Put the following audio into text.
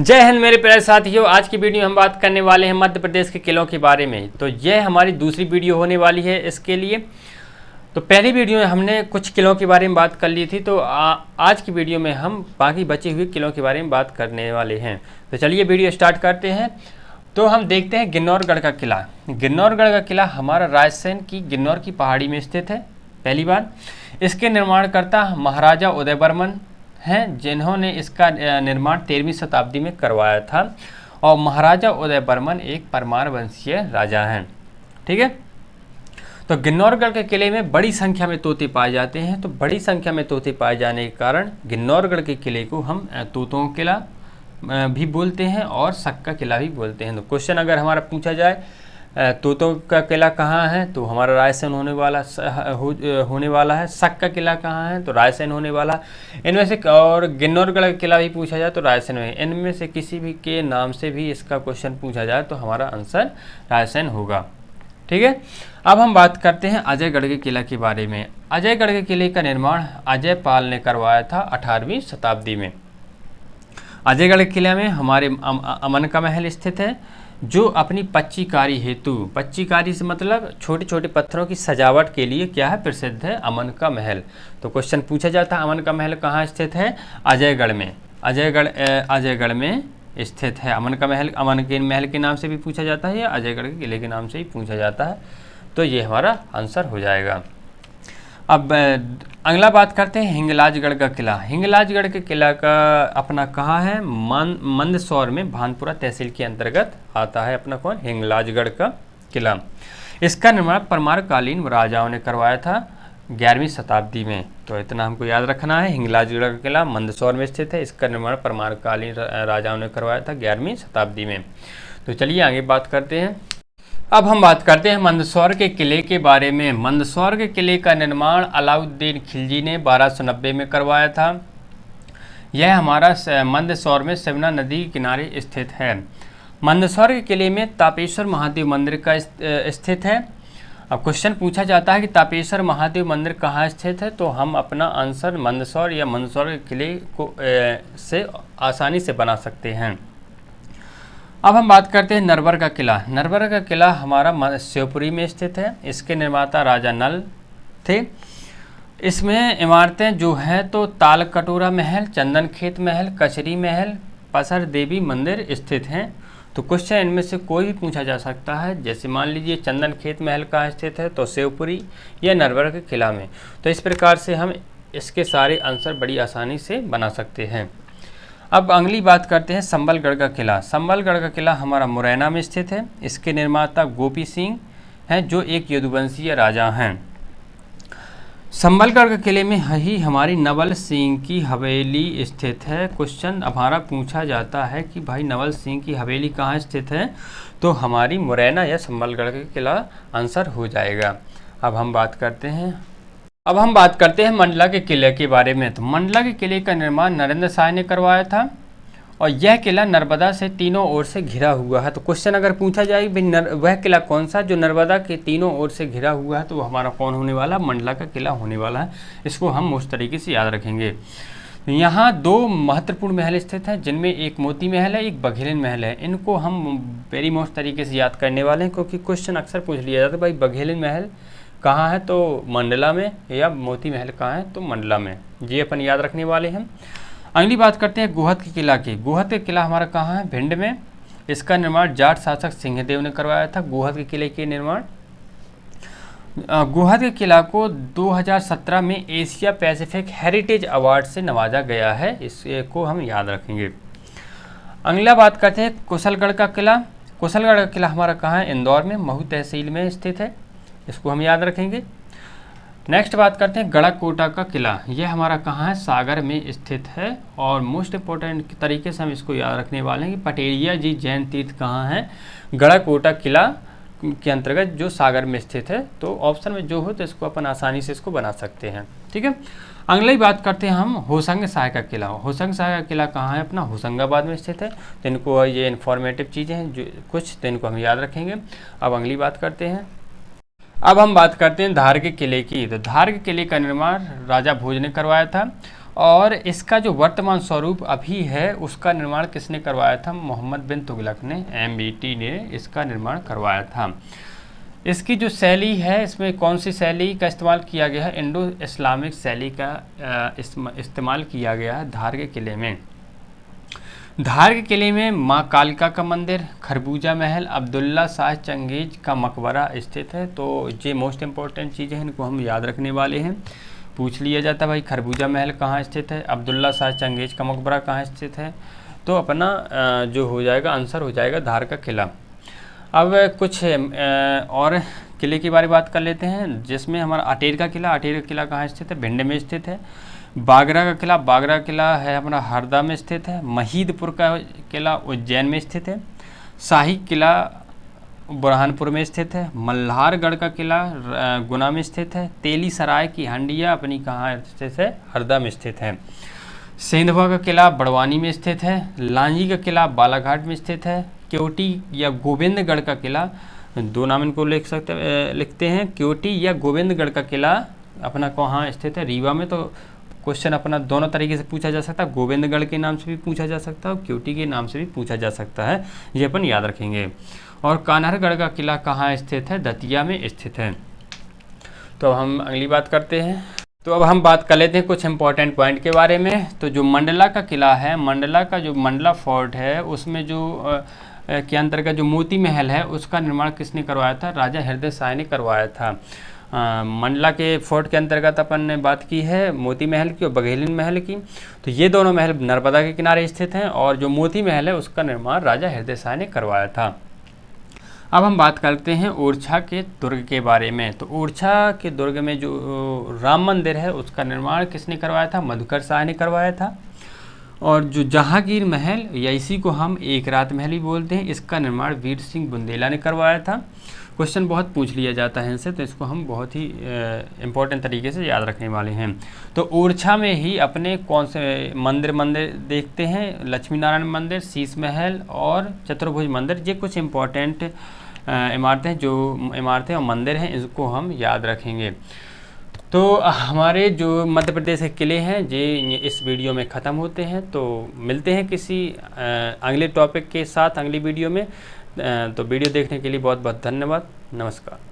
जय हिंद मेरे प्यारे साथियों। आज की वीडियो हम बात करने वाले हैं मध्य प्रदेश के किलों के बारे में। तो यह हमारी दूसरी वीडियो होने वाली है इसके लिए। तो पहली वीडियो में हमने कुछ किलों के बारे में बात कर ली थी, तो आज की वीडियो में हम बाकी बचे हुए किलों के बारे में बात करने वाले हैं। तो चलिए वीडियो स्टार्ट करते हैं। तो हम देखते हैं गिन्नौरगढ़ का किला। गिन्नौरगढ़ का किला हमारा रायसेन की गिन्नौर की पहाड़ी में स्थित है। पहली बात, इसके निर्माणकर्ता महाराजा उदयवर्मन हैं, जिन्होंने इसका निर्माण 13वीं शताब्दी में करवाया था। और महाराजा उदयवर्मन एक परमार वंशीय राजा हैं। ठीक है। तो गिन्नौरगढ़ के किले में बड़ी संख्या में तोते पाए जाते हैं। तो बड़ी संख्या में तोते पाए जाने के कारण गिन्नौरगढ़ के किले को हम तोतों का किला भी बोलते हैं और शक का किला भी बोलते हैं। तो क्वेश्चन अगर हमारा पूछा जाए तोतों का किला कहाँ है, तो हमारा रायसेन होने वाला है। शक का किला कहाँ है, तो रायसेन होने वाला। इनमें से और गिन्नौरगढ़ का किला भी पूछा जाए तो रायसेन में। इनमें से किसी भी के नाम से भी इसका क्वेश्चन पूछा जाए तो हमारा आंसर रायसेन होगा। ठीक है। अब हम बात करते हैं अजयगढ़ के किला के बारे में। अजयगढ़ के किले का निर्माण अजय पाल ने करवाया था 18वीं शताब्दी में। अजयगढ़ किले में हमारे अमन का महल स्थित है, जो अपनी पच्चीकारी हेतु, पच्चीकारी से मतलब छोटे छोटे पत्थरों की सजावट के लिए क्या है, प्रसिद्ध है अमन का महल। तो क्वेश्चन पूछा जाता है अमन का महल कहाँ स्थित है, अजयगढ़ में। अजयगढ़ में स्थित है अमन का महल। अमन के महल के नाम से भी पूछा जाता है या अजयगढ़ के किले के नाम से ही पूछा जाता है। तो ये हमारा आंसर हो जाएगा। अब अगला बात करते हैं हिंगलाजगढ़ का किला। हिंगलाजगढ़ के किला का अपना कहाँ है, मंदसौर में भानपुरा तहसील के अंतर्गत आता है अपना कौन, हिंगलाजगढ़ का किला। इसका निर्माण परमारकालीन राजाओं ने करवाया था 11वीं शताब्दी में। तो इतना हमको याद रखना है। हिंगलाजगढ़ का किला मंदसौर में स्थित है। इसका निर्माण परमारकालीन राजाओं ने करवाया था 11वीं शताब्दी में। तो चलिए आगे बात करते हैं। अब हम बात करते हैं मंदसौर के किले के बारे में। मंदसौर के किले का निर्माण अलाउद्दीन खिलजी ने 1290 में करवाया था। यह हमारा मंदसौर में सिवना नदी के किनारे स्थित है। मंदसौर के किले में तापेश्वर महादेव मंदिर का स्थित है। अब क्वेश्चन पूछा जाता है कि तापेश्वर महादेव मंदिर कहाँ स्थित है, तो हम अपना आंसर मंदसौर या मंदसौर के किले को से आसानी से बना सकते हैं। अब हम बात करते हैं नरवर का किला। नरवर का किला हमारा शिवपुरी में स्थित है। इसके निर्माता राजा नल थे। इसमें इमारतें जो हैं तो ताल कटोरा महल, चंदन खेत महल, कचरी महल, पसर देवी मंदिर स्थित हैं। तो क्वेश्चन इनमें से कोई भी पूछा जा सकता है। जैसे मान लीजिए चंदन खेत महल कहाँ स्थित है, तो शिवपुरी या नरवर के किला में। तो इस प्रकार से हम इसके सारे आंसर बड़ी आसानी से बना सकते हैं। अब अगली बात करते हैं संबलगढ़ का किला। संबलगढ़ का किला हमारा मुरैना में स्थित है। इसके निर्माता गोपी सिंह हैं, जो एक यदुवंशीय राजा हैं। संबलगढ़ के किले में ही हमारी नवल सिंह की हवेली स्थित है। क्वेश्चन हमारा पूछा जाता है कि भाई नवल सिंह की हवेली कहाँ स्थित है, तो हमारी मुरैना या संबलगढ़ का किला आंसर हो जाएगा। अब हम बात करते हैं मंडला के किले के बारे में। तो मंडला के किले का निर्माण नरेंद्र शाह ने करवाया था और यह किला नर्मदा से तीनों ओर से घिरा हुआ है। तो क्वेश्चन अगर पूछा जाए भाई वह किला कौन सा जो नर्मदा के तीनों ओर से घिरा हुआ है, तो वो हमारा कौन होने वाला, मंडला का किला होने वाला है। इसको हम उस तरीके से याद रखेंगे। यहाँ दो महत्वपूर्ण महल स्थित हैं, जिनमें एक मोती महल है, एक बघेलिन महल है। इनको हम वेरी मोस्ट तरीके से याद करने वाले हैं, क्योंकि क्वेश्चन अक्सर पूछ लिया जाता है भाई बघेलिन महल कहाँ है, तो मंडला में, या मोती महल कहाँ है, तो मंडला में। ये अपन याद रखने वाले हैं। अगली बात करते हैं गोहद के किला की। गोहद के किला हमारा कहाँ है, भिंड में। इसका निर्माण जाट शासक सिंहदेव ने करवाया था। गोहद के किले के निर्माण, गोहद के किला को 2017 में एशिया पैसिफिक हेरिटेज अवार्ड से नवाजा गया है। इसको हम याद रखेंगे। अगला बात करते हैं कुशलगढ़ का किला। कुशलगढ़ का किला हमारा कहाँ है, इंदौर में, महू तहसील में स्थित है। इसको हम याद रखेंगे। नेक्स्ट बात करते हैं गढ़कोटा का किला। यह हमारा कहाँ है, सागर में स्थित है। और मोस्ट इम्पोर्टेंट तरीके से हम इसको याद रखने वाले हैं कि पटेरिया जी जैन तीर्थ कहाँ है, गढ़कोटा किला के अंतर्गत, जो सागर में स्थित है। तो ऑप्शन में जो हो तो इसको अपन आसानी से इसको बना सकते हैं। ठीक है। अगली बात करते हैं हम होशंग शाह का किला। होशंग शाह का किला कहाँ है, अपना होशंगाबाद में स्थित है। तो इनको ये इन्फॉर्मेटिव चीज़ें हैं जो कुछ, तो इनको हम याद रखेंगे। अब अगली बात करते हैं। अब हम बात करते हैं धार के किले की। तो धार के किले का निर्माण राजा भोज ने करवाया था और इसका जो वर्तमान स्वरूप अभी है उसका निर्माण किसने करवाया था? मोहम्मद बिन तुगलक ने, MBT ने इसका निर्माण करवाया था। इसकी जो शैली है, इसमें कौन सी शैली का इस्तेमाल किया गया है? इंडो इस्लामिक शैली का इस्तेमाल किया गया है धार के किले में। धार के किले में माँ कालिका का मंदिर, खरबूजा महल, अब्दुल्ला शाह चंगेज का मकबरा स्थित है। तो ये मोस्ट इम्पोर्टेंट चीज़ें हैं, इनको हम याद रखने वाले हैं। पूछ लिया जाता है भाई खरबूजा महल कहाँ स्थित है, अब्दुल्ला शाह चंगेज का मकबरा कहाँ स्थित है, तो अपना जो हो जाएगा आंसर हो जाएगा धार का किला। अब कुछ और किले के बारे में बात कर लेते हैं, जिसमें हमारा अटेर का किला कहाँ स्थित है? भिंड में स्थित है। बागरा का किला है हमारा हरदा में स्थित है। महीदपुर का किला उज्जैन में स्थित है। शाही किला बुरहानपुर में स्थित है। मल्हारगढ़ का किला गुना में स्थित है। तेली सराय की हंडिया अपनी कहाँ स्थित है? हरदा में स्थित है। सेंधवा का किला बड़वानी में स्थित है। लांजी का किला बालाघाट में स्थित है। क्योटी या गोविंदगढ़ का किला, दो नाम इनको लिखते हैं, क्योटी या गोविंदगढ़ का किला अपना कहाँ स्थित है? रीवा में। तो क्वेश्चन अपना दोनों तरीके से पूछा जा सकता है, गोविंदगढ़ के नाम से भी पूछा जा सकता है और क्योटी के नाम से भी पूछा जा सकता है, ये अपन याद रखेंगे। और कान्हरगढ़ का किला कहाँ स्थित है? दतिया में स्थित है। तो अब हम अगली बात करते हैं। तो अब हम बात कर लेते हैं कुछ इंपॉर्टेंट पॉइंट के बारे में। तो जो मंडला का किला है, मंडला का जो मंडला फोर्ट है, उसमें जो के अंतर्गत जो मोती महल है उसका निर्माण किसने करवाया था? राजा हृदय शाह ने करवाया था। मंडला के फोर्ट के अंतर्गत अपन ने बात की है मोती महल की और बघेलिन महल की। तो ये दोनों महल नर्मदा के किनारे स्थित हैं और जो मोती महल है उसका निर्माण राजा हृदय शाह ने करवाया था। अब हम बात करते हैं ओरछा के दुर्ग के बारे में। तो ओरछा के दुर्ग में जो राम मंदिर है उसका निर्माण किसने करवाया था? मधुकर शाह ने करवाया था। और जो जहांगीर महल या इसी को हम एक रात महल भी बोलते हैं, इसका निर्माण वीर सिंह बुंदेला ने करवाया था। क्वेश्चन बहुत पूछ लिया जाता है इनसे, तो इसको हम बहुत ही इम्पोर्टेंट तरीके से याद रखने वाले हैं। तो ओरछा में ही अपने कौन से मंदिर देखते हैं? लक्ष्मी नारायण मंदिर, शीश महल और चतुर्भुज मंदिर। ये कुछ इम्पोर्टेंट इमारतें और मंदिर हैं, इसको हम याद रखेंगे। तो हमारे जो मध्य प्रदेश के किले हैं ये इस वीडियो में ख़त्म होते हैं। तो मिलते हैं किसी अगले टॉपिक के साथ अगली वीडियो में। तो वीडियो देखने के लिए बहुत बहुत धन्यवाद। नमस्कार।